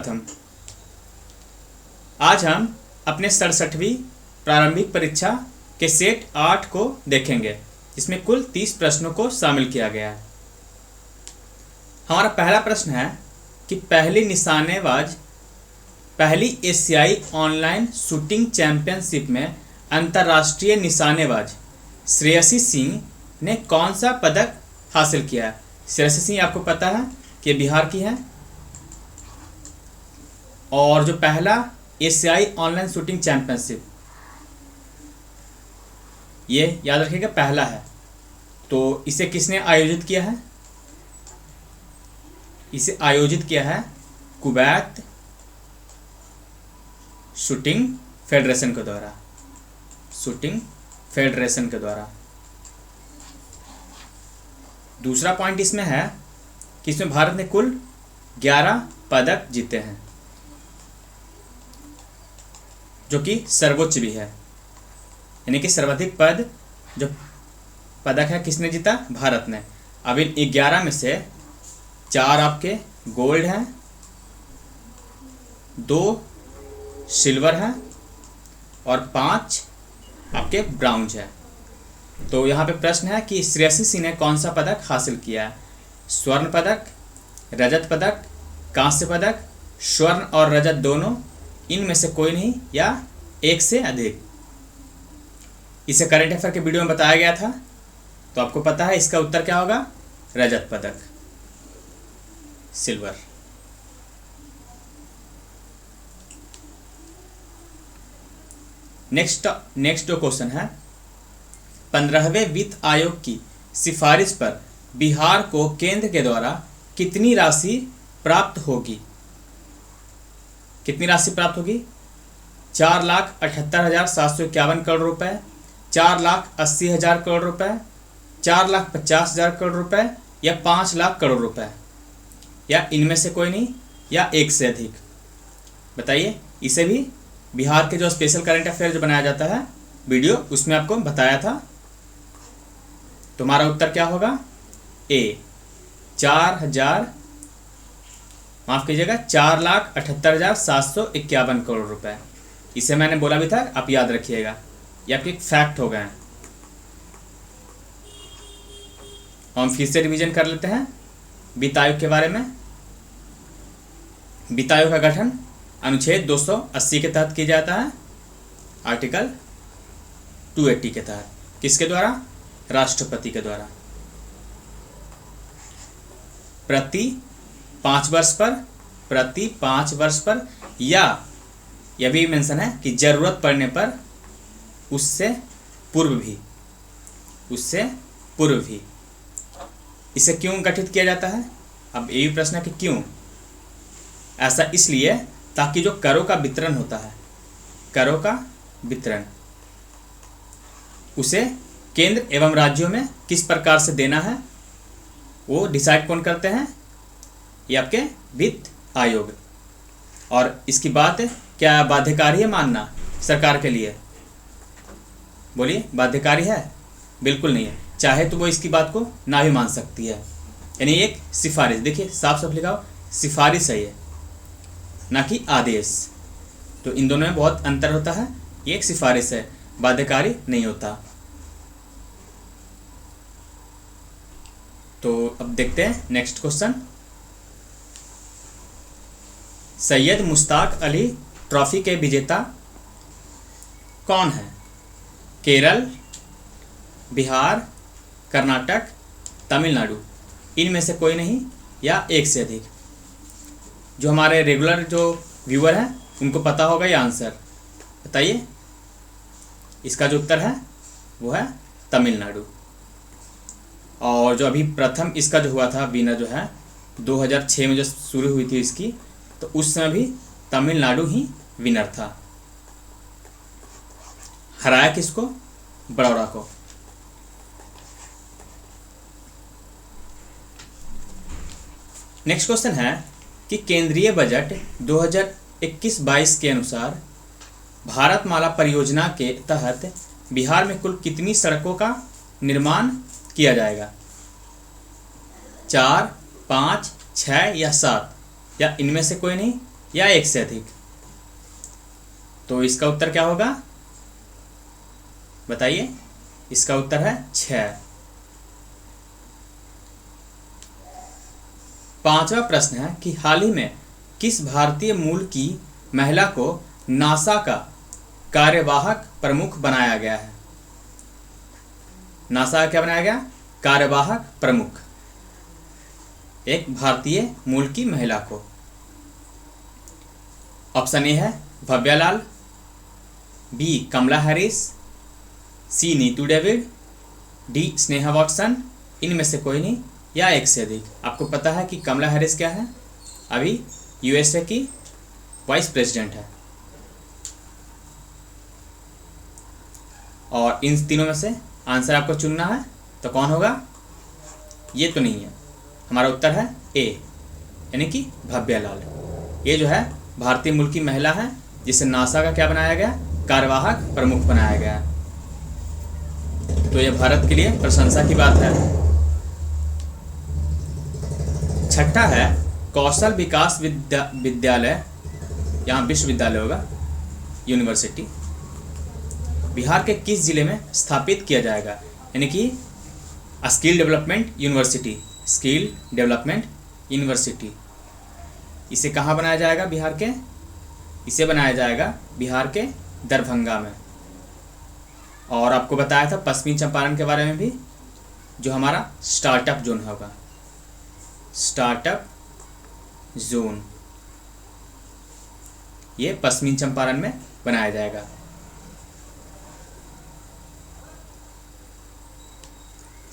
प्रथम। आज हम अपने 67वीं प्रारंभिक परीक्षा के सेट 8 को देखेंगे, जिसमें कुल 30 प्रश्नों को शामिल किया गया है। हमारा पहला प्रश्न है कि पहली एशियाई ऑनलाइन शूटिंग चैंपियनशिप में अंतर्राष्ट्रीय निशानेबाज श्रेयसी सिंह ने कौन सा पदक हासिल किया है। श्रेयसी सिंह आपको पता है कि बिहार की है, और जो पहला एशियाई ऑनलाइन शूटिंग चैंपियनशिप, ये याद रखिएगा पहला है। तो इसे किसने आयोजित किया है? इसे आयोजित किया है कुवैत शूटिंग फेडरेशन के द्वारा। शूटिंग फेडरेशन के द्वारा। दूसरा पॉइंट इसमें है कि इसमें भारत ने कुल 11 पदक जीते हैं, जो कि सर्वोच्च भी है, यानी कि सर्वाधिक जो पदक है किसने जीता? भारत ने। अब इन 11 में से 4 आपके गोल्ड हैं, 2 सिल्वर हैं और 5 आपके ब्राउन्ज है। तो यहाँ पे प्रश्न है कि श्रेयसी सिंह ने कौन सा पदक हासिल किया है? स्वर्ण पदक, रजत पदक, कांस्य पदक, स्वर्ण और रजत दोनों, इनमें से कोई नहीं या एक से अधिक। इसे करंट अफेयर के वीडियो में बताया गया था, तो आपको पता है इसका उत्तर क्या होगा? रजत पदक, सिल्वर। नेक्स्ट जो क्वेश्चन है, 15वें वित्त आयोग की सिफारिश पर बिहार को केंद्र के द्वारा कितनी राशि प्राप्त होगी? कितनी राशि प्राप्त होगी? 4,78,751 करोड़ रुपए, 4,80,000 करोड़ रुपए, 4,50,000 करोड़ रुपए या 5 लाख करोड़ रुपए, या इनमें से कोई नहीं या एक से अधिक। बताइए। इसे भी बिहार के जो स्पेशल करंट अफेयर जो बनाया जाता है वीडियो, उसमें आपको बताया था। तुम्हारा उत्तर क्या होगा? ए 4,78,751 करोड़ रुपए। इसे मैंने बोला भी था, आप याद रखिएगा, ये आपके फैक्ट हो गए। हम फिर से रिवीजन कर लेते हैं वित्त आयोग के बारे में। वित्त आयोग का गठन अनुच्छेद 280 के तहत किया जाता है, आर्टिकल 280 के तहत। किसके द्वारा? राष्ट्रपति के द्वारा। प्रति 5 वर्ष पर या यह भी मेंशन है कि जरूरत पड़ने पर उससे पूर्व भी। इसे क्यों गठित किया जाता है? अब ये भी प्रश्न है कि क्यों ऐसा? इसलिए ताकि जो करों का वितरण होता है, करों का वितरण, उसे केंद्र एवं राज्यों में किस प्रकार से देना है, वो डिसाइड कौन करते हैं? ये आपके वित्त आयोग। और इसकी बात क्या बाध्यकारी है मानना सरकार के लिए? बोलिए, बाध्यकारी है? बिल्कुल नहीं है। चाहे तो वो इसकी बात को ना भी मान सकती है, यानी एक सिफारिश। देखिए साफ साफ लिखा हो, सिफारिश है ये, ना कि आदेश। तो इन दोनों में बहुत अंतर होता है। ये एक सिफारिश है, बाध्यकारी नहीं होता। तो अब देखते हैं next question. Syed Mushtaq Ali trophy के विजेता कौन है? केरल, बिहार, कर्नाटक, तमिलनाडु, इनमें से कोई नहीं या एक से अधिक। जो हमारे रेगुलर जो व्यूअर हैं उनको पता होगा ये आंसर। बताइए। इसका जो उत्तर है वो है तमिलनाडु। और जो अभी प्रथम इसका जो हुआ था विनर जो है 2006 में जो शुरू हुई थी इसकी, तो उस समय भी तमिलनाडु ही विनर था। हराया किसको? बड़ौदा को। नेक्स्ट क्वेश्चन है कि केंद्रीय बजट 2021-22 के अनुसार भारतमाला परियोजना के तहत बिहार में कुल कितनी सड़कों का निर्माण किया जाएगा? 4, 5, 6 या 7, या इनमें से कोई नहीं या 1 से अधिक? तो इसका उत्तर क्या होगा, बताइए। इसका उत्तर है 6। 5वां प्रश्न है कि हाल ही में किस भारतीय मूल की महिला को नासा का कार्यवाहक प्रमुख बनाया गया है? नासा का क्या बनाया गया? कार्यवाहक प्रमुख, एक भारतीय मूल की महिला को। ऑप्शन ए है Bhavya Lal, B Kamala Harris, C Neetu David, D Sneha Watson, इनमें से कोई नहीं या 1 से अधिक। आपको पता है कि कमला हैरिस क्या है? अभी यूएसए की वाइस प्रेसिडेंट है। और इन तीनों में से आंसर आपको चुनना है, तो कौन होगा? ये तो नहीं है, हमारा उत्तर है ए, यानी कि भव्या लाल। ये जो है भारतीय मूल की महिला है जिसे नासा का क्या बनाया गया? कार्यवाहक प्रमुख बनाया गया। तो ये भारत के लिए प्रशंसा की बात है। 6ठा है कौशल विकास विद्यालय, यहाँ विश्वविद्यालय होगा, यूनिवर्सिटी, बिहार के किस जिले में स्थापित किया जाएगा? यानी कि skill development university, skill development university. इसे कहाँ बनाया जाएगा बिहार के? इसे बनाया जाएगा बिहार के दरभंगा में। और आपको बताया था पश्चिमी चंपारण के बारे में भी, जो हमारा स्टार्टअप जोन होगा, स्टार्टअप जोन, ये पश्चिमी चंपारण में बनाया जाएगा।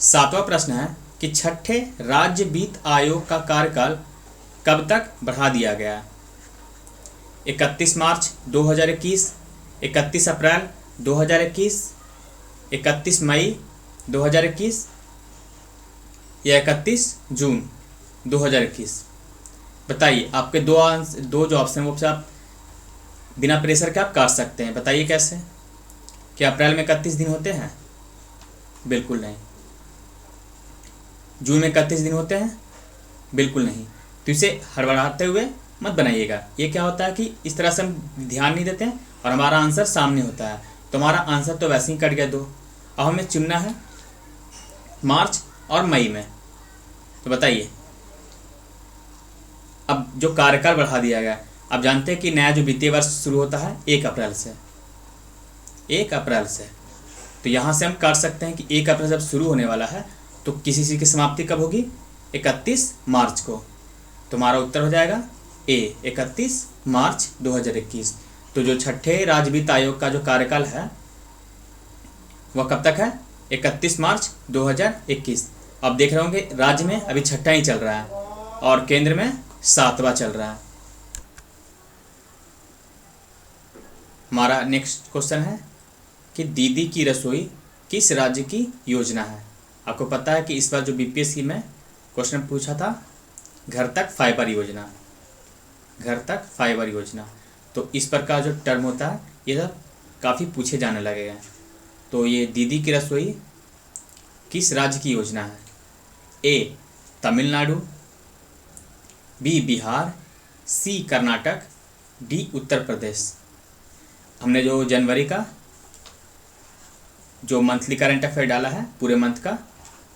7वां प्रश्न है कि 6ठे राज्य वित्त आयोग का कार्यकाल कब तक बढ़ा दिया गया? 31 मार्च 2021, 31 अप्रैल 2021, 31 मई 2021 या 31 जून 2021? बताइए। आपके दो जो ऑप्शन वो आप बिना प्रेशर के आप काट सकते हैं। बताइए कैसे? क्या अप्रैल में 31 दिन होते हैं? बिल्कुल नहीं। जून में 31 दिन होते हैं? बिल्कुल नहीं। तो इसे हड़बड़ाते हुए मत बनाइएगा। ये क्या होता है कि इस तरह से हम ध्यान नहीं देते हैं और हमारा आंसर सामने होता है, तो हमारा आंसर तो वैसे ही कट गया 2। अब हमें चुनना है मार्च और मई में। तो बताइए, अब जो कार्यकाल बढ़ा दिया गया, आप जानते हैं कि नया जो वित्तीय वर्ष शुरू होता है 1 अप्रैल से, 1 अप्रैल से। तो यहाँ से हम काट सकते हैं कि 1 अप्रैल जब शुरू होने वाला है तो किसी चीज़ की समाप्ति कब होगी? 31 मार्च को। तो हमारा उत्तर हो जाएगा ए, 31 मार्च 2021। तो जो 6ठे राज्य वित्त आयोग का जो कार्यकाल है वह कब तक है? 31 मार्च 2021। अब देख रहे होंगे राज्य में अभी 6ठा ही चल रहा है और केंद्र में 7वां चल रहा है। हमारा नेक्स्ट क्वेश्चन है कि दीदी की रसोई किस राज्य की योजना है? आपको पता है कि इस बार जो बीपीएससी में क्वेश्चन पूछा था, घर तक फाइबर योजना, घर तक फाइबर योजना। तो इस प्रकार जो टर्म होता है ये सब काफ़ी पूछे जाने लगे हैं। तो ये दीदी की रसोई किस राज्य की योजना है? ए तमिलनाडु, बी बिहार, सी कर्नाटक, डी उत्तर प्रदेश। हमने जो जनवरी का जो मंथली करंट अफेयर डाला है पूरे मंथ का,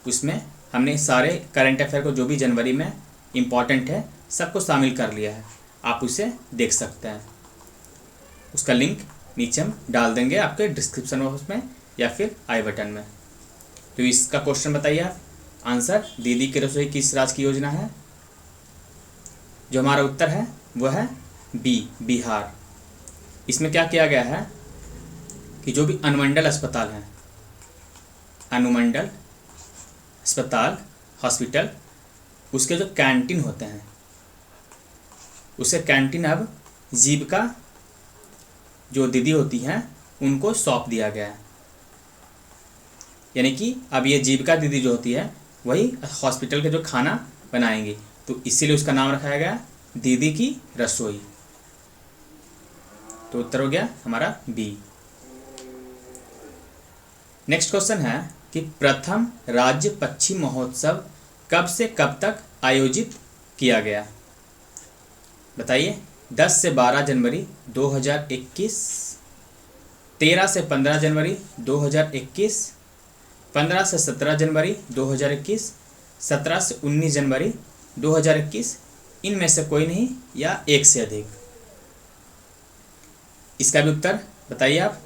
उसमें हमने सारे करंट अफेयर को जो भी जनवरी में इम्पॉर्टेंट है सबको शामिल कर लिया है। आप उसे देख सकते हैं, उसका लिंक नीचे हम डाल देंगे आपके डिस्क्रिप्शन बॉक्स में या फिर आई बटन में। तो इसका क्वेश्चन बताइए आप। आंसर दीदी की रसोई किस राज्य की योजना है? जो हमारा उत्तर है वह है बी बिहार। इसमें क्या किया गया है कि जो भी अनुमंडल अस्पताल हैं, अनुमंडल अस्पताल हॉस्पिटल, उसके जो कैंटीन होते हैं उसे कैंटीन अब जीविका जो दीदी होती हैं उनको सौंप दिया गया है। यानी कि अब ये जीविका दीदी जो होती है वही हॉस्पिटल के जो खाना बनाएंगी, तो इसीलिए उसका नाम रखा गया दीदी की रसोई। तो उत्तर हो गया हमारा बी। नेक्स्ट क्वेश्चन है कि प्रथम राज्य पक्षी महोत्सव कब से कब तक आयोजित किया गया? बताइए। 10 से 12 जनवरी 2021, 13 से 15 जनवरी 2021, 15 से 17 जनवरी 2021, 17 से 19 जनवरी 2021, इनमें से कोई नहीं या एक से अधिक। इसका भी उत्तर बताइए आप।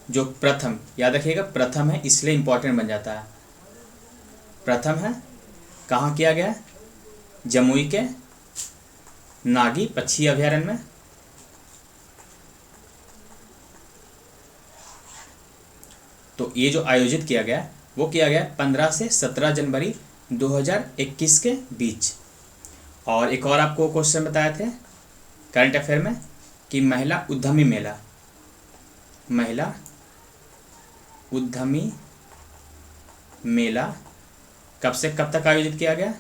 जो प्रथम, याद रखिएगा प्रथम है इसलिए इंपॉर्टेंट बन जाता है। प्रथम है, कहाँ किया गया? जमुई के नागी पक्षी अभयारण्य में। तो ये जो आयोजित किया गया वो किया गया 15 से 17 जनवरी 2021 के बीच। और एक और आपको क्वेश्चन बताए थे करंट अफेयर में कि महिला उद्यमी मेला, महिला उद्यमी मेला कब से कब तक आयोजित किया गया?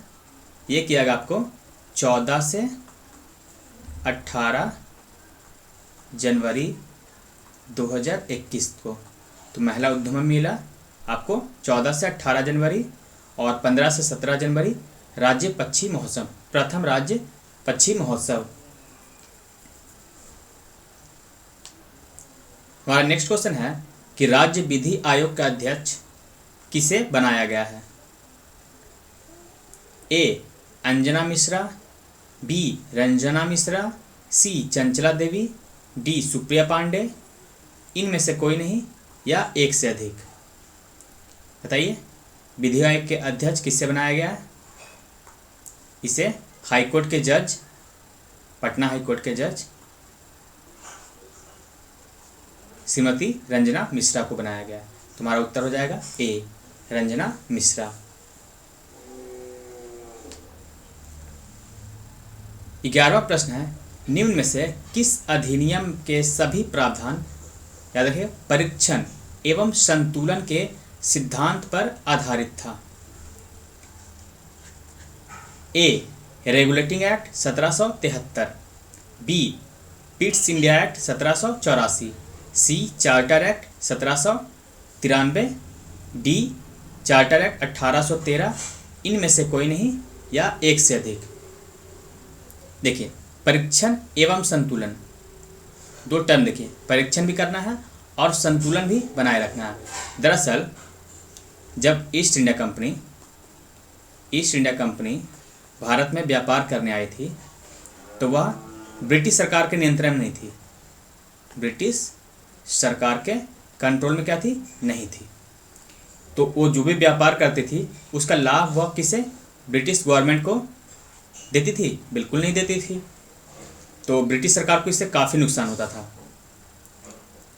ये किया गया आपको 14 से 18 जनवरी 2021 को। तो महिला उद्यमी मेला आपको 14 से 18 जनवरी और 15 से 17 जनवरी राज्य पक्षी महोत्सव, प्रथम राज्य पक्षी महोत्सव। हमारा नेक्स्ट क्वेश्चन है कि राज्य विधि आयोग का अध्यक्ष किसे बनाया गया है? ए अंजना मिश्रा, बी रंजना मिश्रा, सी चंचला देवी, डी सुप्रिया पांडे, इनमें से कोई नहीं या एक से अधिक। बताइए विधि आयोग के अध्यक्ष किससे बनाया गया है? इसे हाईकोर्ट के जज, पटना हाईकोर्ट के जज श्रीमती रंजना मिश्रा को बनाया गया। तुम्हारा उत्तर हो जाएगा ए रंजना मिश्रा। 11वां प्रश्न है निम्न में से किस अधिनियम के सभी प्रावधान, याद रखिए, परीक्षण एवं संतुलन के सिद्धांत पर आधारित था? A regulating act 1773, B Pitt's India act 1784, C charter act 1793, D charter act 1813, इनमें से कोई नहीं या एक से अधिक। देखिए परीक्षण एवं संतुलन, दो टर्म देखिए, परीक्षण भी करना है और संतुलन भी बनाए रखना है। दरअसल जब ईस्ट इंडिया कंपनी भारत में व्यापार करने आई थी तो वह ब्रिटिश सरकार के नियंत्रण में नहीं थी, ब्रिटिश सरकार के कंट्रोल में क्या थी? नहीं थी। तो वो जो भी व्यापार करती थी उसका लाभ वह किसे? ब्रिटिश गवर्नमेंट को देती थी? बिल्कुल नहीं देती थी। तो ब्रिटिश सरकार को इससे काफ़ी नुकसान होता था।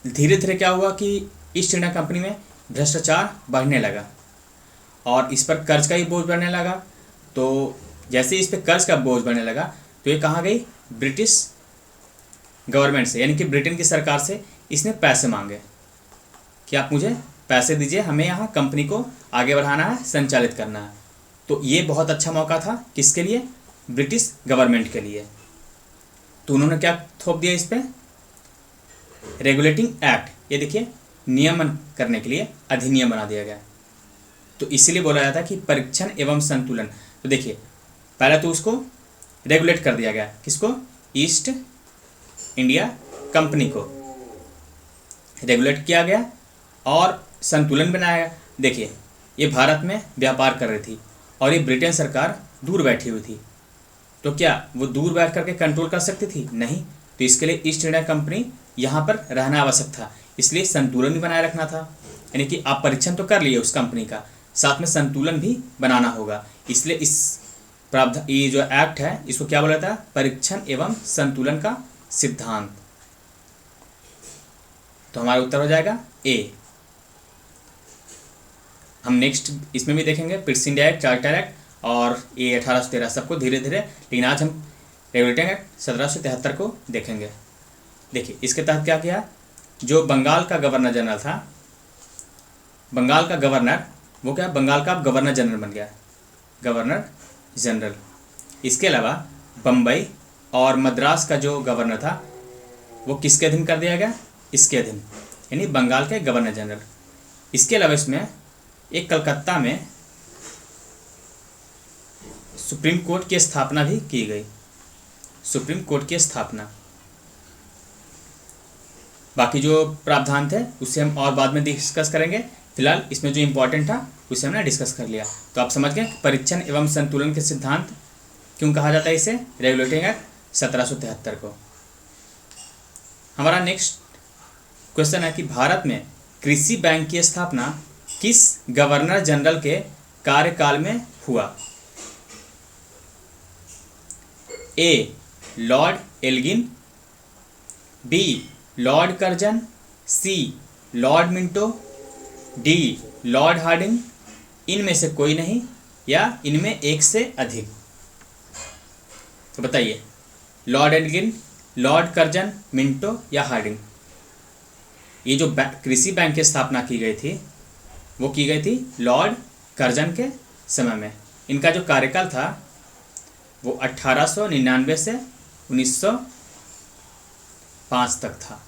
धीरे धीरे क्या हुआ कि ईस्ट इंडिया कंपनी में भ्रष्टाचार बढ़ने लगा और इस पर कर्ज का ही बोझ बढ़ने लगा। तो जैसे इस पर कर्ज का बोझ बढ़ने लगा तो ये कहाँ गई? ब्रिटिश गवर्नमेंट से, यानी कि ब्रिटेन की सरकार से इसने पैसे मांगे कि आप मुझे पैसे दीजिए, हमें यहाँ कंपनी को आगे बढ़ाना है, संचालित करना है। तो ये बहुत अच्छा मौका था किसके लिए? ब्रिटिश गवर्नमेंट के लिए। तो उन्होंने क्या थोप दिया इस पर? रेगुलेटिंग एक्ट, ये देखिए नियमन करने के लिए अधिनियम बना दिया गया। तो इसीलिए बोला जाता है कि परीक्षण एवं संतुलन। तो देखिए पहले तो उसको रेगुलेट कर दिया गया, किसको? ईस्ट इंडिया कंपनी को रेगुलेट किया गया और संतुलन बनाया गया। देखिए ये भारत में व्यापार कर रही थी और ये ब्रिटेन सरकार दूर बैठी हुई थी, तो क्या वो दूर बैठ करके कंट्रोल कर सकती थी? नहीं। तो इसके लिए ईस्ट इंडिया कंपनी यहाँ पर रहना आवश्यक था, इसलिए संतुलन भी बनाए रखना था। यानी कि आप परीक्षण तो कर लिए उस कंपनी का, साथ में संतुलन भी बनाना होगा। इसलिए इस प्रावधान, ये जो एक्ट है इसको क्या बोला जाता है? परीक्षण एवं संतुलन का सिद्धांत। तो हमारा उत्तर हो जाएगा ए। हम नेक्स्ट इसमें भी देखेंगे पिट्स इंडिया एक्ट, चार्टर एक्ट और ये 1813 सबको धीरे धीरे, लेकिन आज हम रेगुलेटिंग एक्ट 1773 को देखेंगे। देखिए इसके तहत क्या किया? जो बंगाल का गवर्नर जनरल था, बंगाल का गवर्नर, वो क्या बंगाल का गवर्नर जनरल बन गया, गवर्नर जनरल। इसके अलावा बम्बई और मद्रास का जो गवर्नर था वो किसके अधीन कर दिया गया? इसके अधीन, यानी बंगाल के गवर्नर जनरल। इसके अलावा इसमें एक कलकत्ता में सुप्रीम कोर्ट की स्थापना भी की गई। सुप्रीम कोर्ट की स्थापना। बाकी जो प्रावधान थे उससे हम और बाद में डिस्कस करेंगे, फिलहाल इसमें जो इम्पोर्टेंट था उसे हमने डिस्कस कर लिया। तो आप समझ गए परीक्षण एवं संतुलन के सिद्धांत क्यों कहा जाता है इसे, रेगुलेटिंग एक्ट 1773 को। हमारा नेक्स्ट क्वेश्चन है कि भारत में कृषि बैंक की स्थापना किस गवर्नर जनरल के कार्यकाल में हुआ। A Lord Elgin, B Lord Curzon, C Lord Minto, D Lord Hardinge, इनमें से कोई नहीं या इनमें एक से अधिक। तो बताइए, Lord Elgin, Lord Curzon, Minto या हार्डिंग। ये जो कृषि बैंक की स्थापना की गई थी वो की गई थी लॉर्ड कर्जन के समय में। इनका जो कार्यकाल था वो 1899 से 1905 तक था,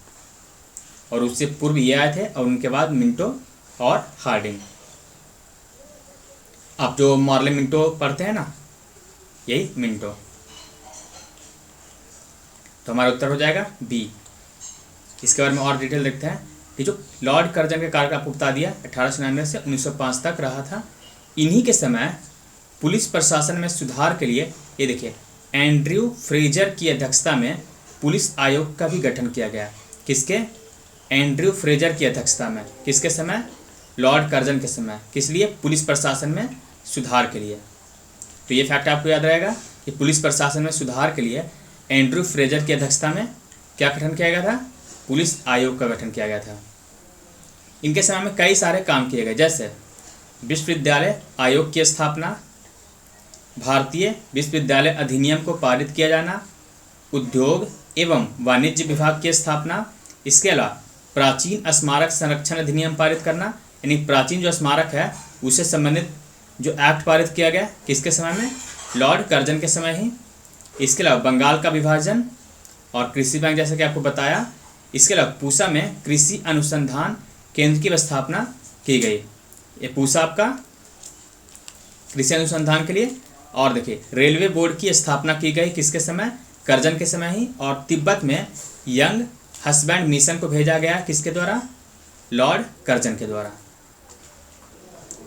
और उससे पूर्व ये आए थे, और उनके बाद मिंटो और हार्डिंग। आप जो मार्ले मिंटो पढ़ते हैं ना, यही मिंटो। तो हमारा उत्तर हो जाएगा बी। इसके बारे में और डिटेल देखते हैं कि जो लॉर्ड कर्जन के कार्यकाल आपको बता दिया 1899 से 1905 तक रहा था। इन्हीं के समय पुलिस प्रशासन में सुधार के लिए, ये देखिए, एंड्रयू फ्रेजर की अध्यक्षता में पुलिस आयोग का भी गठन किया गया। किसके? एंड्रयू फ्रेजर की अध्यक्षता में। किसके समय? लॉर्ड कर्जन के समय। किस लिए? पुलिस प्रशासन में सुधार के लिए। तो ये फैक्ट आपको याद रहेगा कि पुलिस प्रशासन में सुधार के लिए एंड्रयू फ्रेजर की अध्यक्षता में क्या गठन किया गया था? पुलिस आयोग का गठन किया गया था। इनके समय में कई सारे काम किए गए, जैसे विश्वविद्यालय आयोग की स्थापना, भारतीय विश्वविद्यालय अधिनियम को पारित किया जाना, उद्योग एवं वाणिज्य विभाग की स्थापना, इसके अलावा प्राचीन स्मारक संरक्षण अधिनियम पारित करना, यानी प्राचीन जो स्मारक है उससे संबंधित जो एक्ट पारित किया गया, किसके समय में? लॉर्ड कर्जन के समय ही। इसके अलावा बंगाल का विभाजन और कृषि बैंक, जैसे कि आपको बताया। इसके अलावा पूसा में कृषि अनुसंधान केंद्र की स्थापना की गई। ये पूसा आपका कृषि अनुसंधान के लिए। और देखिए, रेलवे बोर्ड की स्थापना की गई किसके समय? कर्जन के समय ही। और तिब्बत में यंग हस्बैंड मिशन को भेजा गया किसके द्वारा? लॉर्ड कर्जन के द्वारा।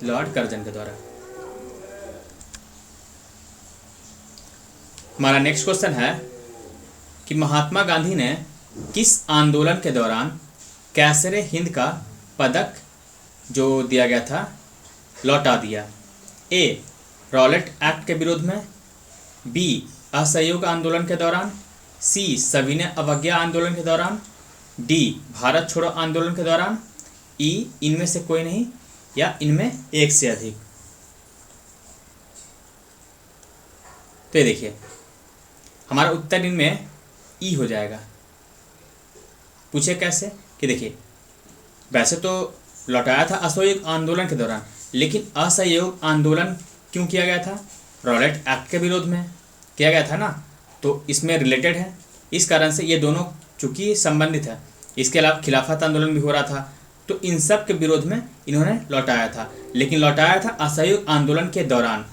लॉर्ड कर्जन के द्वारा। हमारा नेक्स्ट क्वेश्चन है कि महात्मा गांधी ने किस आंदोलन के दौरान कैसरे हिंद का पदक जो दिया गया था लौटा दिया? ए रॉलेट एक्ट के विरोध में, बी असहयोग आंदोलन के दौरान, सी सविनय अवज्ञा आंदोलन के दौरान, डी भारत छोड़ो आंदोलन के दौरान, ई इनमें से कोई नहीं या इनमें एक से अधिक। तो ये देखिए, हमारा उत्तर इनमें ई हो जाएगा। पूछे कैसे? कि देखिए, वैसे तो लौटाया था असहयोग आंदोलन के दौरान, लेकिन असहयोग आंदोलन क्यों किया गया था? रॉलेट एक्ट के विरोध में किया गया था ना, तो इसमें रिलेटेड है। इस कारण से ये दोनों चूंकि संबंधित है। इसके अलावा खिलाफत आंदोलन भी हो रहा था, तो इन सब के विरोध में इन्होंने लौटाया था, लेकिन लौटाया था असहयोग आंदोलन के दौरान।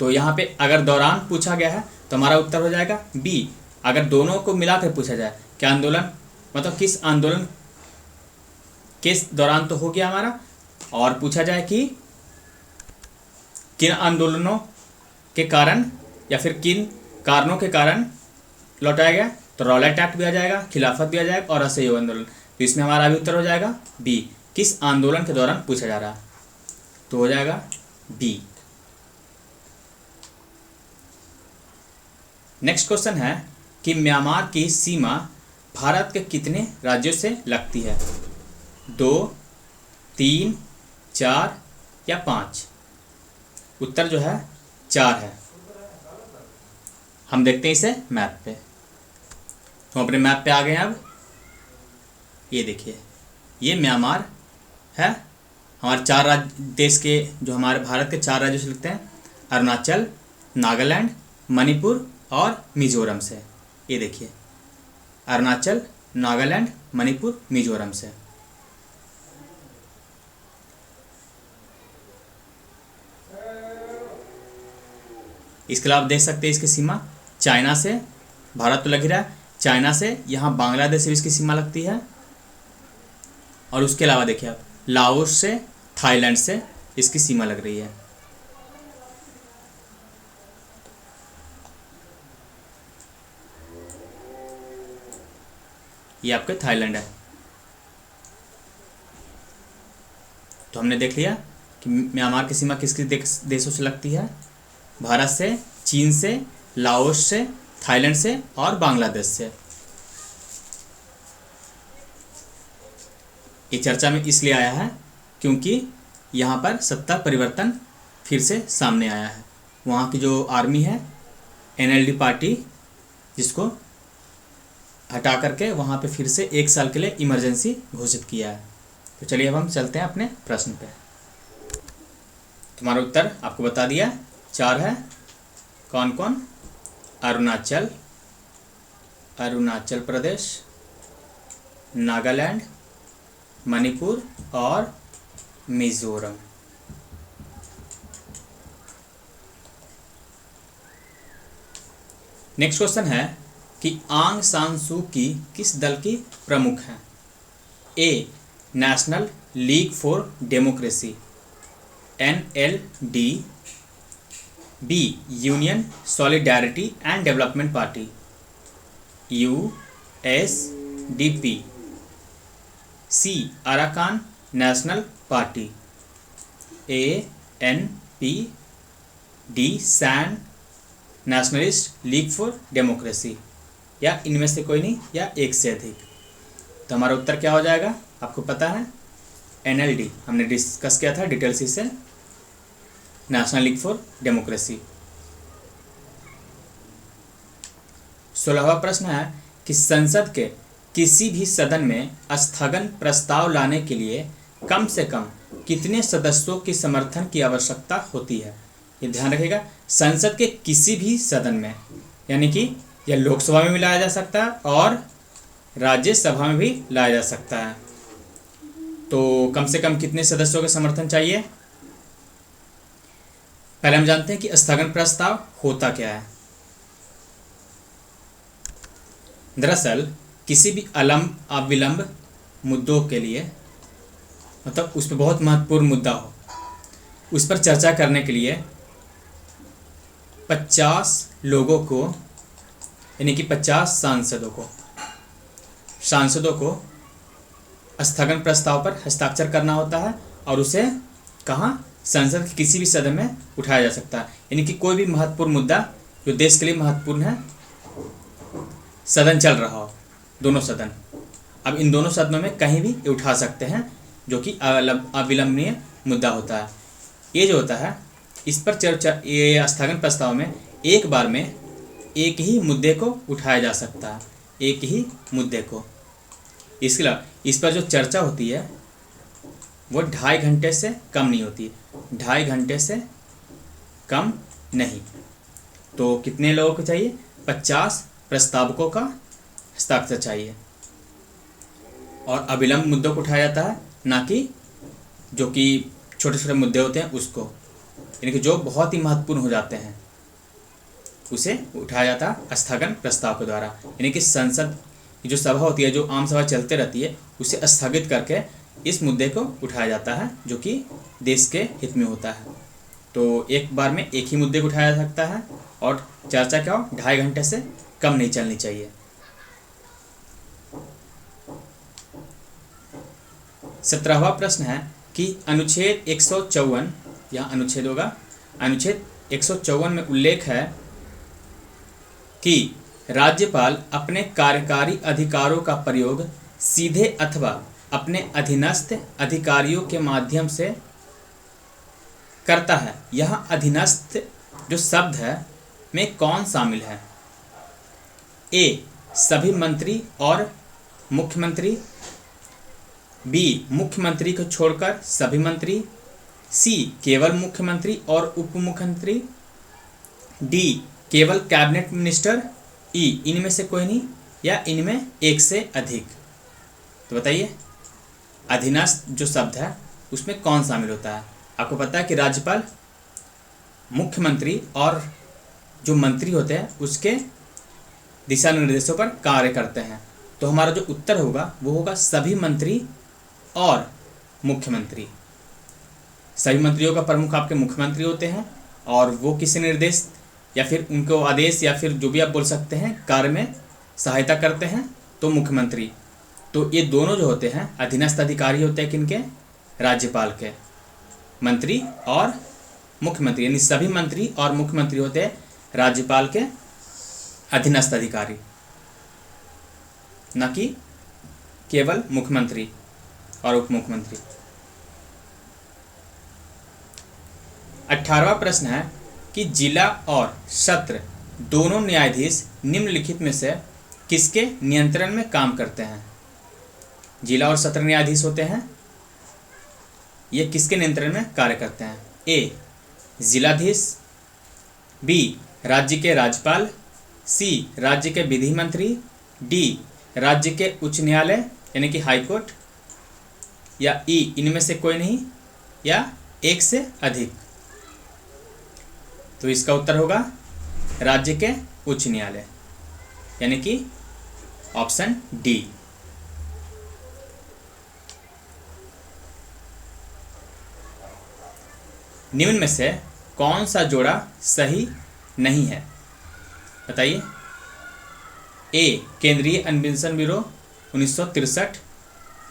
तो यहाँ पे अगर दौरान पूछा गया है तो हमारा उत्तर हो जाएगा बी। अगर दोनों को मिलाकर पूछा जाए क्या आंदोलन, मतलब किस आंदोलन किस दौरान, तो हो गया हमारा। और पूछा जाए कि किन आंदोलनों के कारण या फिर किन कारणों के कारण लौटाया गया, तो रॉलेट एक्ट भी आ जाएगा, खिलाफत भी आ जाएगा और असहयोग आंदोलन। तो इसमें हमारा अभी उत्तर हो जाएगा बी। किस आंदोलन के दौरान पूछा जा रहा है, तो हो जाएगा बी। नेक्स्ट क्वेश्चन है कि म्यांमार की सीमा भारत के कितने राज्यों से लगती है? 2, 3, 4 या 5? उत्तर जो है 4 है। हम देखते हैं इसे मैप पे। तो अपने मैप पे आ गए हैं अब। ये देखिए, ये म्यांमार है। हमारे 4 राज्य देश के, जो हमारे भारत के 4 राज्यों से लगते हैं, अरुणाचल, नागालैंड, मणिपुर और मिजोरम से। ये देखिए, अरुणाचल, नागालैंड, मणिपुर, मिजोरम से। इसके अलावा आप देख सकते हैं इसकी सीमा चाइना से, भारत तो लग ही रहा है, चाइना से, यहाँ बांग्लादेश से इसकी सीमा लगती है, और उसके अलावा देखिए आप लाओस से, थाईलैंड से इसकी सीमा लग रही है। ये आपके थाईलैंड है। तो हमने देख लिया कि म्यांमार की सीमा किस किस देशों से लगती है, भारत से, चीन से, लाओस से, थाईलैंड से और बांग्लादेश से। ये चर्चा में इसलिए आया है क्योंकि यहाँ पर सत्ता परिवर्तन फिर से सामने आया है। वहाँ की जो आर्मी है, एनएलडी पार्टी, जिसको हटा करके वहाँ पे फिर से 1 साल के लिए इमरजेंसी घोषित किया है। तो चलिए अब हम चलते हैं अपने प्रश्न पे। तुम्हारा उत्तर आपको बता दिया, 4 है। कौन कौन? अरुणाचल, अरुणाचल प्रदेश, नागालैंड, मणिपुर और मिजोरम। नेक्स्ट क्वेश्चन है कि आंग सान सू की किस दल की प्रमुख हैं? A national league for democracy NLD, B union solidarity and development party USDP, C Arakan national party ANP, D Shan nationalist league for democracy, या इनमें से कोई नहीं या एक से अधिक। तो हमारा उत्तर क्या हो जाएगा? आपको पता है NLD, हमने डिस्कस किया था डिटेल से, नेशनल लीग फॉर डेमोक्रेसी। 16वां प्रश्न है कि संसद के किसी भी सदन में स्थगन प्रस्ताव लाने के लिए कम से कम कितने सदस्यों के समर्थन की आवश्यकता होती है? ये ध्यान रखिएगा, संसद के किसी भी सदन में, यानी कि यह लोकसभा में भी लाया जा सकता है और राज्यसभा में भी लाया जा सकता है। तो कम से कम कितने सदस्यों का समर्थन चाहिए? पहले हम जानते हैं कि स्थगन प्रस्ताव होता क्या है। दरअसल किसी भी अविलंब मुद्दों के लिए, मतलब उस पर बहुत महत्वपूर्ण मुद्दा हो, उस पर चर्चा करने के लिए 50 लोगों को, यानी कि 50 सांसदों को स्थगन प्रस्ताव पर हस्ताक्षर करना होता है और उसे कहाँ? संसद के किसी भी सदन में उठाया जा सकता है। यानी कि कोई भी महत्वपूर्ण मुद्दा जो देश के लिए महत्वपूर्ण है, सदन चल रहा हो, दोनों सदन, अब इन दोनों सदनों में कहीं भी ये उठा सकते हैं, जो कि अविलंबनीय मुद्दा होता है। ये जो होता है, इस पर चर्चा, ये स्थगन प्रस्ताव में एक बार में एक ही मुद्दे को उठाया जा सकता है, एक ही मुद्दे को। इसके अलावा इस पर जो चर्चा होती है वो 2.5 घंटे से कम नहीं होती, 2.5 घंटे से कम नहीं। तो कितने लोगों को चाहिए? 50 प्रस्तावकों का हस्ताक्षर चाहिए। और अविलंब मुद्दों को उठाया जाता है, ना कि जो कि छोटे छोटे मुद्दे होते हैं उसको, यानी कि जो बहुत ही महत्वपूर्ण हो जाते हैं उसे उठाया जाता है स्थगन प्रस्ताव के द्वारा। यानी कि संसद की जो सभा होती है, जो आम सभा चलते रहती है, उसे स्थगित करके इस मुद्दे को उठाया जाता है जो कि देश के हित में होता है। तो एक बार में एक ही मुद्दे को उठाया जा सकता है और चर्चा क्या हो? 2.5 घंटे से कम नहीं चलनी चाहिए। 17वां प्रश्न है कि अनुच्छेद 154, यहाँ अनुच्छेद होगा, अनुच्छेद 154 में उल्लेख है कि राज्यपाल अपने कार्यकारी अधिकारों का प्रयोग सीधे अथवा अपने अधीनस्थ अधिकारियों के माध्यम से करता है। यहाँ अधीनस्थ जो शब्द है में कौन शामिल है? ए सभी मंत्री और मुख्यमंत्री, बी मुख्यमंत्री को छोड़कर सभी मंत्री, सी केवल मुख्यमंत्री और उप मुख्यमंत्री, डी केवल कैबिनेट मिनिस्टर, ई इनमें से कोई नहीं या इनमें एक से अधिक। तो बताइए अधीनस्थ जो शब्द है उसमें कौन शामिल होता है? आपको पता है कि राज्यपाल, मुख्यमंत्री और जो मंत्री होते हैं उसके दिशा निर्देशों पर कार्य करते हैं। तो हमारा जो उत्तर होगा वो होगा सभी मंत्री और मुख्यमंत्री। सभी मंत्रियों का प्रमुख आपके मुख्यमंत्री होते हैं और वो किसी निर्देश या फिर उनको आदेश या फिर जो भी आप बोल सकते हैं कार्य में सहायता करते हैं तो मुख्यमंत्री। तो ये दोनों जो होते हैं अधीनस्थ अधिकारी होते हैं किनके, राज्यपाल के। मंत्री और मुख्यमंत्री यानी सभी मंत्री और मुख्यमंत्री होते हैं राज्यपाल के अधीनस्थ अधिकारी, न कि केवल मुख्यमंत्री और उप मुख्यमंत्री। 18वां प्रश्न है कि जिला और सत्र दोनों न्यायाधीश निम्नलिखित में से किसके नियंत्रण में काम करते हैं। जिला और सत्र न्यायाधीश होते हैं, ये किसके नियंत्रण में कार्य करते हैं। ए जिलाधीश, बी राज्य के राज्यपाल, सी राज्य के विधि मंत्री, डी राज्य के उच्च न्यायालय यानी कि हाई कोर्ट, या ई इनमें से कोई नहीं या एक से अधिक। तो इसका उत्तर होगा राज्य के उच्च न्यायालय यानी कि ऑप्शन डी। निम्न में से कौन सा जोड़ा सही नहीं है, बताइए। ए केंद्रीय अन्वेषण ब्यूरो 1963,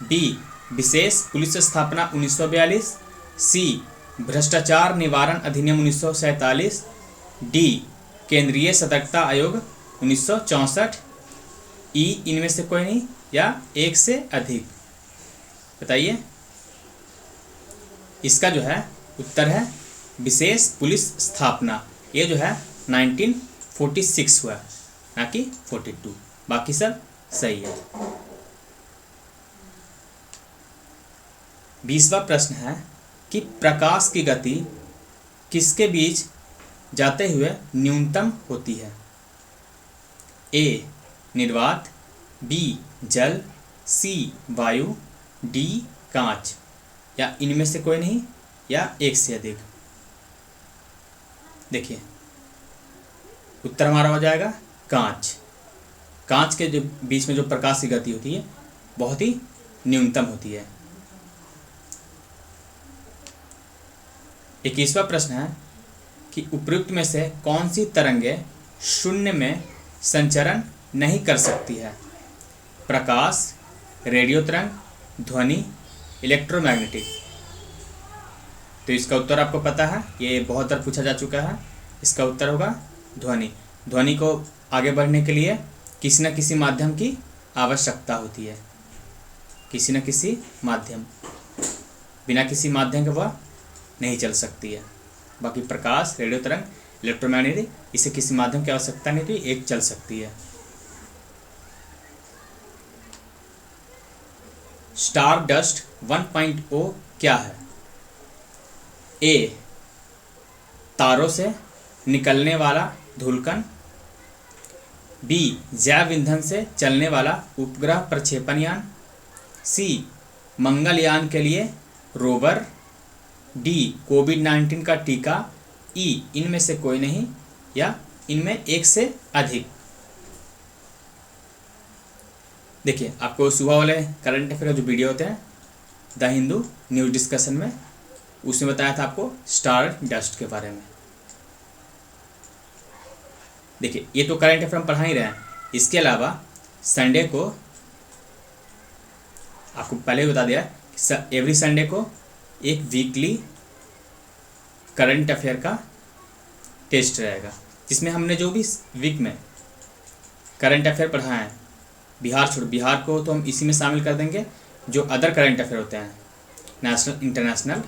बी विशेष पुलिस स्थापना 1942, सी भ्रष्टाचार निवारण अधिनियम 1947, डी केंद्रीय सतर्कता आयोग 1964, ई इनमें से कोई नहीं या एक से अधिक, बताइए। इसका जो है उत्तर है विशेष पुलिस स्थापना। ये जो है 1946 हुआ ना कि 42, बाकी सब सही है। 20वां प्रश्न है कि प्रकाश की गति किसके बीच जाते हुए न्यूनतम होती है। ए निर्वात, बी जल, सी वायु, डी कांच, या इनमें से कोई नहीं या एक से अधिक। देखिए उत्तर हमारा हो जाएगा कांच। कांच के जो बीच में जो प्रकाश की गति होती है बहुत ही न्यूनतम होती है। 21वां प्रश्न है कि उपयुक्त में से कौन सी तरंगे शून्य में संचरण नहीं कर सकती है। प्रकाश, रेडियो तरंग, ध्वनि, इलेक्ट्रोमैग्नेटिक। तो इसका उत्तर आपको पता है, ये बहुत बार पूछा जा चुका है। इसका उत्तर होगा ध्वनि। ध्वनि को आगे बढ़ने के लिए किसी न किसी माध्यम की आवश्यकता होती है, किसी न किसी माध्यम, बिना किसी माध्यम के वह नहीं चल सकती है। बाकी प्रकाश, रेडियो तरंग, इलेक्ट्रोमैग्नेटिक, इसे किसी माध्यम की आवश्यकता नहीं होती, एक चल सकती है। स्टार डस्ट 1.0 क्या है। ए तारों से निकलने वाला धूलकण, बी जैव ईंधन से चलने वाला उपग्रह प्रक्षेपण यान, सी मंगलयान के लिए रोवर, डी कोविड-19 का टीका, ई इनमें से कोई नहीं या इनमें एक से अधिक। देखिए आपको सुबह वाले करंट अफेयर का जो वीडियो होते हैं द हिंदू न्यूज डिस्कशन में, उसमें बताया था आपको स्टार डस्ट के बारे में। देखिए ये तो करंट अफेयर हम पढ़ा ही रहे हैं। इसके अलावा संडे को आपको पहले ही बता दिया, एवरी संडे को एक वीकली करंट अफेयर का टेस्ट रहेगा, जिसमें हमने जो भी वीक में करंट अफेयर पढ़ा है, बिहार छोड़, बिहार को तो हम इसी में शामिल कर देंगे। जो अदर करंट अफेयर होते हैं नेशनल इंटरनेशनल,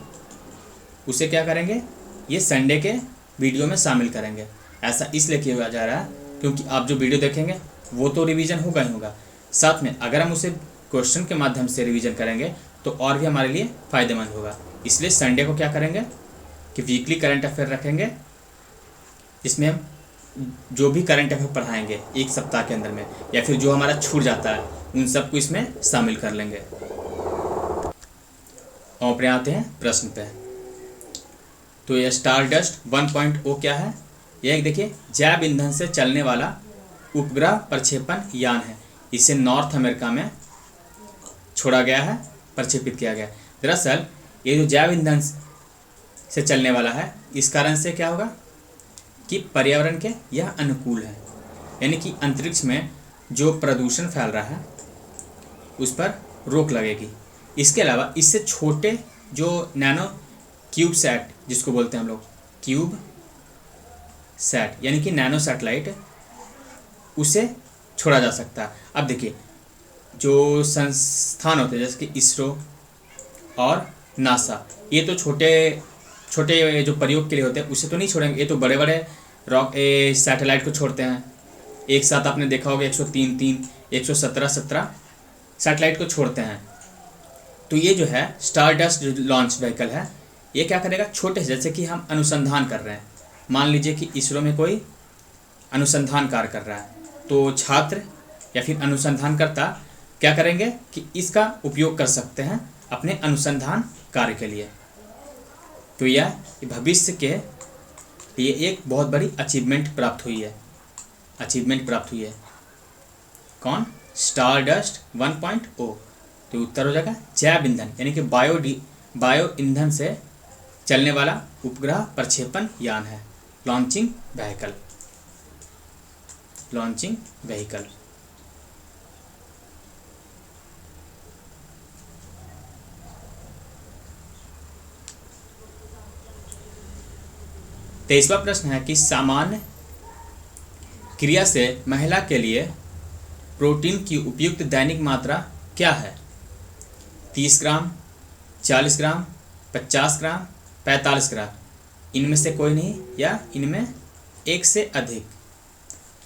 उसे क्या करेंगे, ये संडे के वीडियो में शामिल करेंगे। ऐसा इसलिए किया जा रहा है क्योंकि आप जो वीडियो देखेंगे वो तो रिवीजन होगा ही होगा, साथ में अगर हम उसे क्वेश्चन के माध्यम से रिवीजन करेंगे तो और भी हमारे लिए फ़ायदेमंद होगा। इसलिए संडे को क्या करेंगे कि वीकली करंट अफेयर रखेंगे, जिसमें हम जो भी करंट अफेयर पढ़ाएंगे एक सप्ताह के अंदर में या फिर जो हमारा छूट जाता है उन सबको इसमें शामिल कर लेंगे। और अपने आते हैं प्रश्न पे। तो ये स्टार डस्ट 1.0 क्या है। यह एक देखिए जैव ईंधन से चलने वाला उपग्रह प्रक्षेपण यान है। इसे नॉर्थ अमेरिका में छोड़ा गया है, प्रक्षेपित किया गया है। दरअसल ये जो जैव ईंधन से चलने वाला है, इस कारण से क्या होगा कि पर्यावरण के यह अनुकूल है, यानी कि अंतरिक्ष में जो प्रदूषण फैल रहा है उस पर रोक लगेगी। इसके अलावा इससे छोटे जो नैनो क्यूब सैट जिसको बोलते हैं हम लोग क्यूब सैट, यानी कि नैनो सैटेलाइट, उसे छोड़ा जा सकता है। अब देखिए जो संस्थान होते हैं जैसे कि इसरो और नासा, ये तो छोटे छोटे जो प्रयोग के लिए होते हैं उसे तो नहीं छोड़ेंगे, ये तो बड़े बड़े रॉक सैटेलाइट को छोड़ते हैं। एक साथ आपने देखा होगा 103 117 सैटेलाइट को छोड़ते हैं। तो ये जो है स्टारडस्ट जो लॉन्च व्हीकल है, ये क्या करेगा, छोटे जैसे कि हम अनुसंधान कर रहे हैं, मान लीजिए कि इसरो में कोई अनुसंधान कार्य कर रहा है, तो छात्र या फिर अनुसंधानकर्ता क्या करेंगे कि इसका उपयोग कर सकते हैं अपने अनुसंधान कार्य के लिए। तो यह भविष्य के लिए एक बहुत बड़ी अचीवमेंट प्राप्त हुई है। कौन? स्टारडस्ट 1.0। तो उत्तर हो जाएगा जैव ईंधन, यानी कि बायो ईंधन से चलने वाला उपग्रह प्रक्षेपण यान है, लॉन्चिंग व्हीकल। 23वां प्रश्न है कि सामान्य क्रिया से महिला के लिए प्रोटीन की उपयुक्त दैनिक मात्रा क्या है? 30 ग्राम, 40 ग्राम, 50 ग्राम, 45 ग्राम, इनमें से कोई नहीं या इनमें एक से अधिक।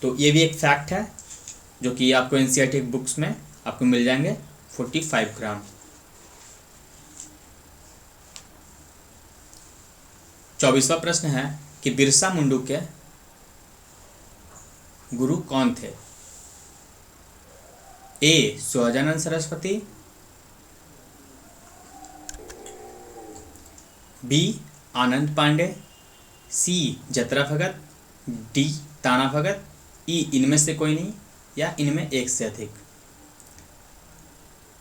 तो ये भी एक फैक्ट है जो कि आपको एनसीईआरटी बुक्स में आपको मिल जाएंगे। 45 ग्राम। 24वां प्रश्न है कि बिरसा मुंडा के गुरु कौन थे? ए. सहजानंद सरस्वती, बी. आनंद पांडे, सी. जतरा भगत, डी. ताना भगत, ई. इनमें से कोई नहीं या इनमें एक से अधिक।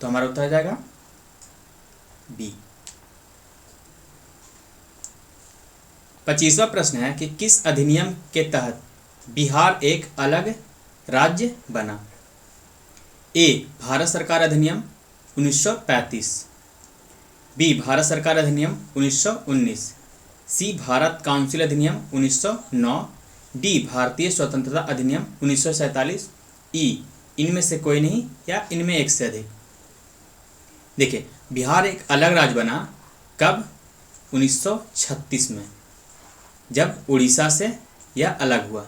तो हमारा उत्तर आ जाएगा बी। 25वां प्रश्न है कि किस अधिनियम के तहत बिहार एक अलग राज्य बना? ए. भारत सरकार अधिनियम 1935, बी. भारत सरकार अधिनियम 1919, सी. भारत काउंसिल अधिनियम 1909, डी. भारतीय स्वतंत्रता अधिनियम 1947, ई. इनमें से कोई नहीं या इनमें एक से अधिक। देखिए बिहार एक अलग राज्य बना कब? 1936 में, जब उड़ीसा से यह अलग हुआ।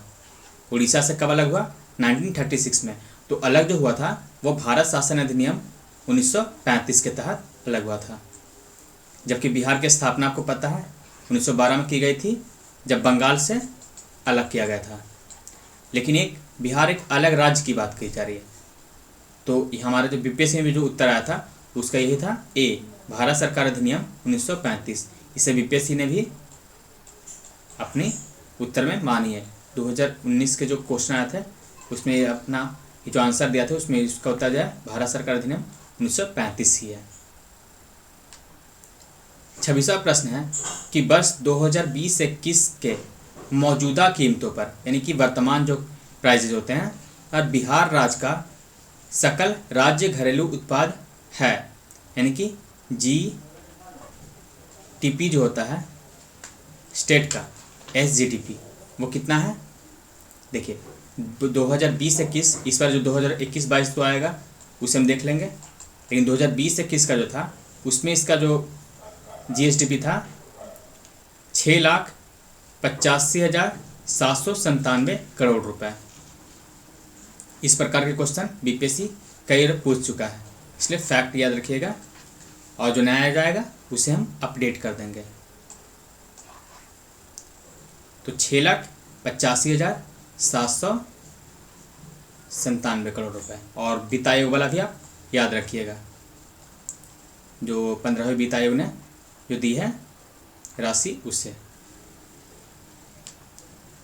उड़ीसा से कब अलग हुआ? 1936 में। तो अलग जो हुआ था वो भारत शासन अधिनियम 1935 के तहत अलग हुआ था। जबकि बिहार की स्थापना आपको पता है 1912 में की गई थी, जब बंगाल से अलग किया गया था। लेकिन बिहार एक अलग राज्य की बात कही जा रही है। तो हमारे जो बीपीएससी में जो उत्तर आया था उसका यही था, ए. भारत सरकार अधिनियम 1935। इसे बीपीएससी ने भी अपने उत्तर में मानी है। 2019 के जो क्वेश्चन आए थे उसमें अपना जो आंसर दिया था उसमें इसका उत्तर जो है भारत सरकार अधिनियम 1935 ही है। 26वां प्रश्न है कि वर्ष 2020-21 के मौजूदा कीमतों पर, यानी कि वर्तमान जो प्राइजेज होते हैं, और बिहार राज्य का सकल राज्य घरेलू उत्पाद है, यानी कि जीडीपी जो होता है स्टेट का, एसजीडीपी, वो कितना है? देखिए 2020-21, इस बार जो 2021-22 तो आएगा उसे हम देख लेंगे, लेकिन 2020-21 का जो था उसमें इसका जो जीएसडीपी था 6,85,797 करोड़ रुपए। इस प्रकार के क्वेश्चन बीपीएससी कई बार पूछ चुका है, इसलिए फैक्ट याद रखिएगा, और जो नया जाएगा उसे हम अपडेट कर देंगे। तो 6,85,797 करोड़ रुपए। और वित्त आयोग वाला भी आप याद रखिएगा, जो 15वें वित्त आयोग ने जो दी है राशि उससे।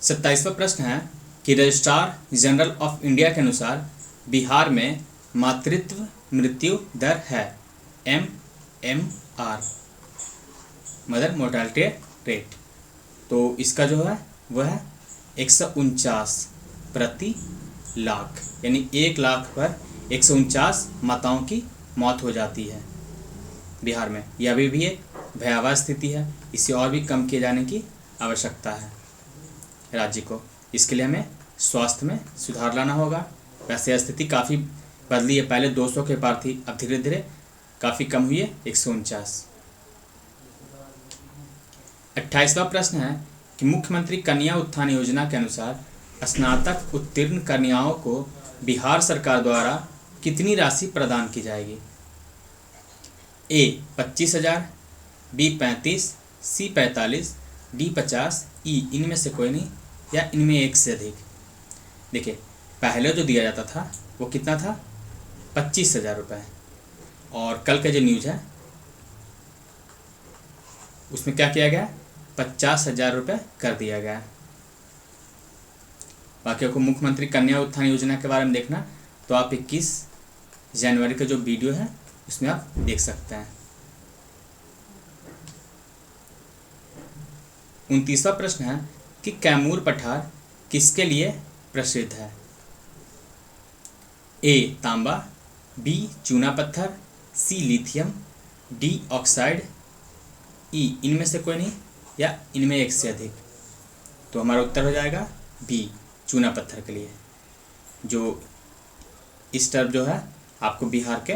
27वां प्रश्न है कि रजिस्ट्रार जनरल ऑफ इंडिया के अनुसार बिहार में मातृत्व मृत्यु दर है MMR, मदर मोर्टालिटी रेट। तो इसका जो है वह है 149 प्रति लाख, यानी 1 लाख पर 149 माताओं की मौत हो जाती है बिहार में। यह अभी भी एक भयावह स्थिति है, इसे और भी कम किए जाने की आवश्यकता है राज्य को। इसके लिए हमें स्वास्थ्य में सुधार लाना होगा। वैसे स्थिति काफ़ी बदली है, पहले 200 के पार थी, अब धीरे धीरे काफ़ी कम हुई है, 149। 28वां प्रश्न है कि मुख्यमंत्री कन्या उत्थान योजना के अनुसार स्नातक उत्तीर्ण कन्याओं को बिहार सरकार द्वारा कितनी राशि प्रदान की जाएगी? A 25,000, B 35, C 45, D 50, E इनमें से कोई नहीं या इनमें एक से अधिक। देखिए पहले जो दिया जाता था वो कितना था? 25,000 रुपये, और कल का जो न्यूज़ है उसमें क्या किया गया? 50,000 रुपये कर दिया गया। बाकी आपको मुख्यमंत्री कन्या उत्थान योजना के बारे में देखना तो आप 21 जनवरी का जो वीडियो है उसमें आप देख सकते हैं। 29वां प्रश्न है कि कैमूर पठार किसके लिए प्रसिद्ध है? A तांबा, B चूना पत्थर, C lithium, D oxide, E इनमें से कोई नहीं या इनमें एक से अधिक। तो हमारा उत्तर हो जाएगा B चूना पत्थर के लिए। जो इस तरफ जो है आपको बिहार के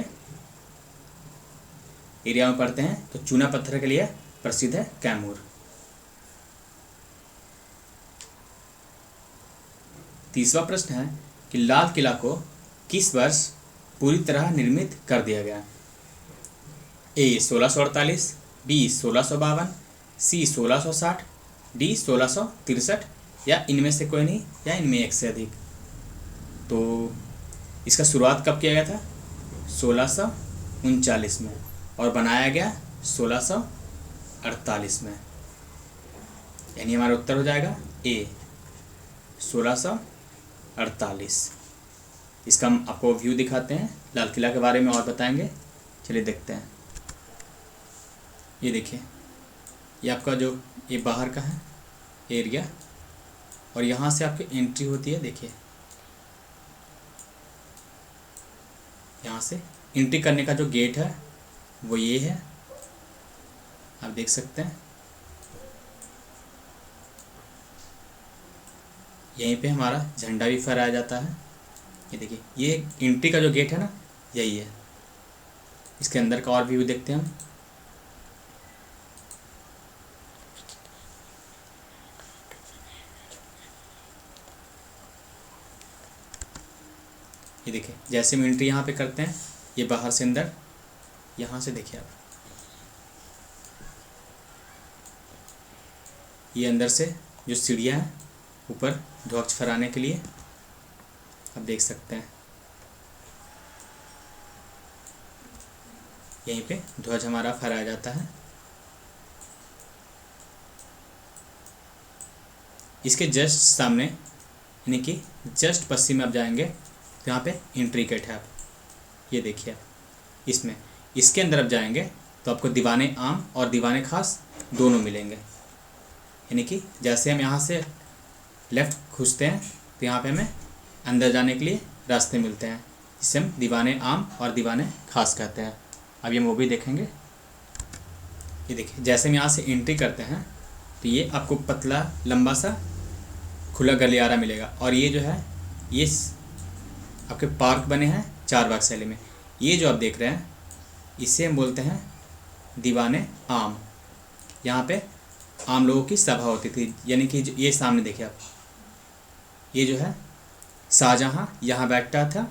एरिया में पढ़ते हैं, तो चूना पत्थर के लिए प्रसिद्ध है कैमूर। 30वां प्रश्न है कि लाल किला को किस वर्ष पूरी तरह निर्मित कर दिया गया? A 1648, B 1652, C 1660, D 1663 या इनमें से कोई नहीं या इनमें एक से अधिक। तो इसका शुरुआत कब किया गया था? 1639 में, और बनाया गया 1648 में, यानी हमारा उत्तर हो जाएगा A 1648। इसका हम आपको व्यू दिखाते हैं, लाल किला के बारे में और बताएंगे। चलिए देखते हैं। ये देखिए, ये आपका जो ये बाहर का है एरिया, और यहाँ से आपकी एंट्री होती है। देखिए यहाँ से एंट्री करने का जो गेट है वो ये है, आप देख सकते हैं। यहीं पे हमारा झंडा भी फहराया जाता है। ये देखिए, ये एंट्री का जो गेट है ना, यही है। इसके अंदर का और व्यू देखते हैं हम। ये देखिए, जैसे हम एंट्री यहाँ पे करते हैं, ये बाहर से अंदर, यहाँ से देखिए आप, ये अंदर से जो सीढ़ियाँ हैं ऊपर ध्वज फहराने के लिए, आप देख सकते हैं। यहीं पे ध्वज हमारा फहराया जाता है। इसके जस्ट सामने, यानी कि जस्ट पश्चिम में आप जाएंगे तो यहाँ पे एंट्री गेट है। आप ये देखिए, आप इसमें, इसके अंदर आप जाएंगे तो आपको दीवाने आम और दीवाने खास दोनों मिलेंगे। यानी कि जैसे हम यहाँ से लेफ़्ट घुसते हैं तो यहाँ पे हमें अंदर जाने के लिए रास्ते मिलते हैं, जिसे हम दीवाने आम और दीवाने खास कहते हैं। अब ये मूवी देखेंगे। ये देखिए, जैसे हम यहाँ से एंट्री करते हैं तो ये आपको पतला लंबा सा खुला गलियारा मिलेगा, और ये जो है ये आपके पार्क बने हैं चारबाग शैली में। ये जो आप देख रहे हैं इसे हम बोलते हैं दीवाने आम। यहाँ पे आम लोगों की सभा होती थी, यानी कि ये सामने देखिए आप, ये जो है शाहजहाँ यहाँ बैठता था।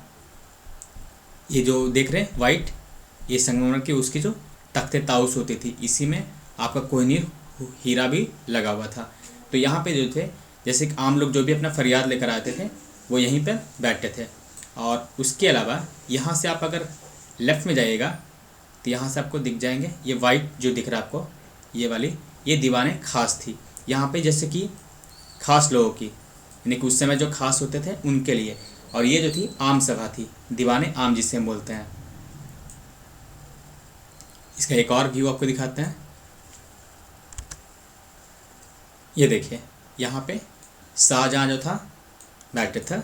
ये जो देख रहे हैं वाइट, ये संगमरमर की उसकी जो तख्ते ताउस होती थी, इसी में आपका कोहिनूर हीरा भी लगा हुआ था। तो यहाँ पे जो थे, जैसे कि आम लोग जो भी अपना फरियाद लेकर आते थे वो यहीं पर बैठते थे। और उसके अलावा यहाँ से आप अगर लेफ़्ट में जाइएगा तो यहाँ से आपको दिख जाएंगे ये वाइट जो दिख रहा है आपको, ये वाली, ये दीवाने खास थी। यहाँ पे जैसे कि खास लोगों की, यानी कि उस समय जो खास होते थे उनके लिए। और ये जो थी आम सभा थी, दीवाने आम जिसे हम बोलते हैं। इसका एक और व्यू आपको दिखाते हैं। ये देखिए, यहाँ पे शाहजहाँ जो था बैठे थे,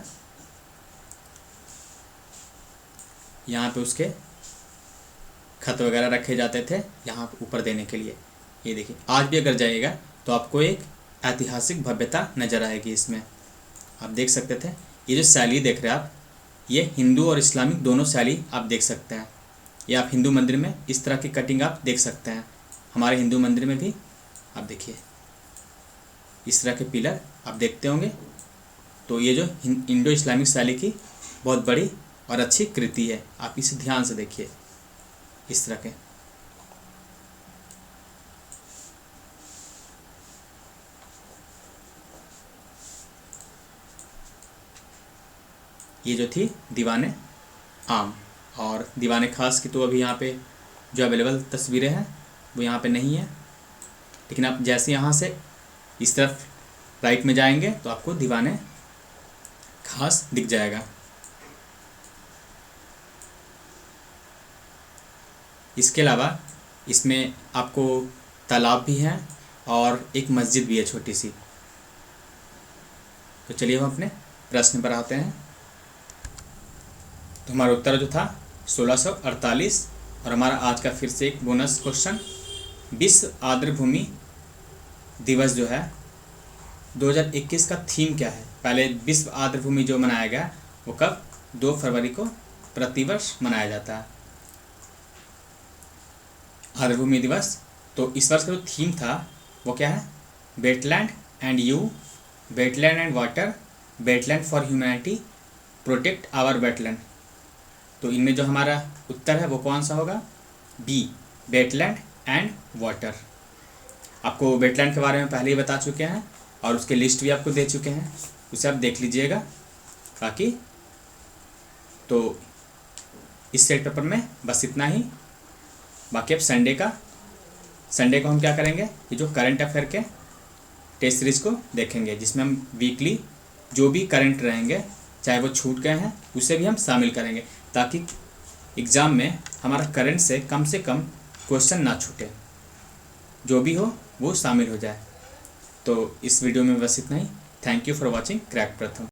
यहाँ पे उसके खत वगैरह रखे जाते थे यहाँ पे ऊपर देने के लिए। ये देखिए, आज भी अगर जाइएगा तो आपको एक ऐतिहासिक भव्यता नज़र आएगी इसमें। आप देख सकते थे, ये जो शैली देख रहे हैं आप, ये हिंदू और इस्लामिक दोनों शैली आप देख सकते हैं। ये आप हिंदू मंदिर में इस तरह की कटिंग आप देख सकते हैं। हमारे हिंदू मंदिर में भी आप देखिए इस तरह के पिलर आप देखते होंगे। तो ये जो इंडो इस्लामिक शैली की बहुत बड़ी और अच्छी कृति है, आप इसे ध्यान से देखिए इस तरह के। ये जो थी दीवाने आम और दीवाने खास की तो अभी यहाँ पे जो अवेलेबल तस्वीरें हैं वो यहाँ पे नहीं है, लेकिन आप जैसे यहाँ से इस तरफ राइट में जाएंगे तो आपको दीवाने खास दिख जाएगा। इसके अलावा इसमें आपको तालाब भी है और एक मस्जिद भी है छोटी सी। तो चलिए हम अपने प्रश्न पर आते हैं। तो हमारा उत्तर जो था 1648। और हमारा आज का फिर से एक बोनस क्वेश्चन, विश्व आर्द्रभूमि दिवस जो है 2021 का थीम क्या है? पहले विश्व आर्द्रभूमि जो मनाया गया वो कब 2 फरवरी को प्रतिवर्ष मनाया जाता है आर्द्रभूमि दिवस। तो इस वर्ष का जो थीम था वो क्या है? Wetland and you, wetland and water, wetland for humanity, protect our wetland. तो इनमें जो हमारा उत्तर है वो कौन सा होगा? B, wetland and water. आपको वेटलैंड के बारे में पहले ही बता चुके हैं और उसके लिस्ट भी आपको दे चुके हैं, उसे आप देख लीजिएगा। बाकी तो इस सेट पेपर में बस इतना ही। बाकी अब संडे को हम क्या करेंगे, ये जो करंट अफेयर के टेस्ट सीरीज़ को देखेंगे, जिसमें हम वीकली जो भी करंट रहेंगे चाहे वो छूट गए हैं उसे भी हम शामिल करेंगे, ताकि एग्ज़ाम में हमारा करंट से कम क्वेश्चन ना छूटे, जो भी हो वो शामिल हो जाए। तो इस वीडियो में बस इतना ही। Thank you for watching crack प्रथम।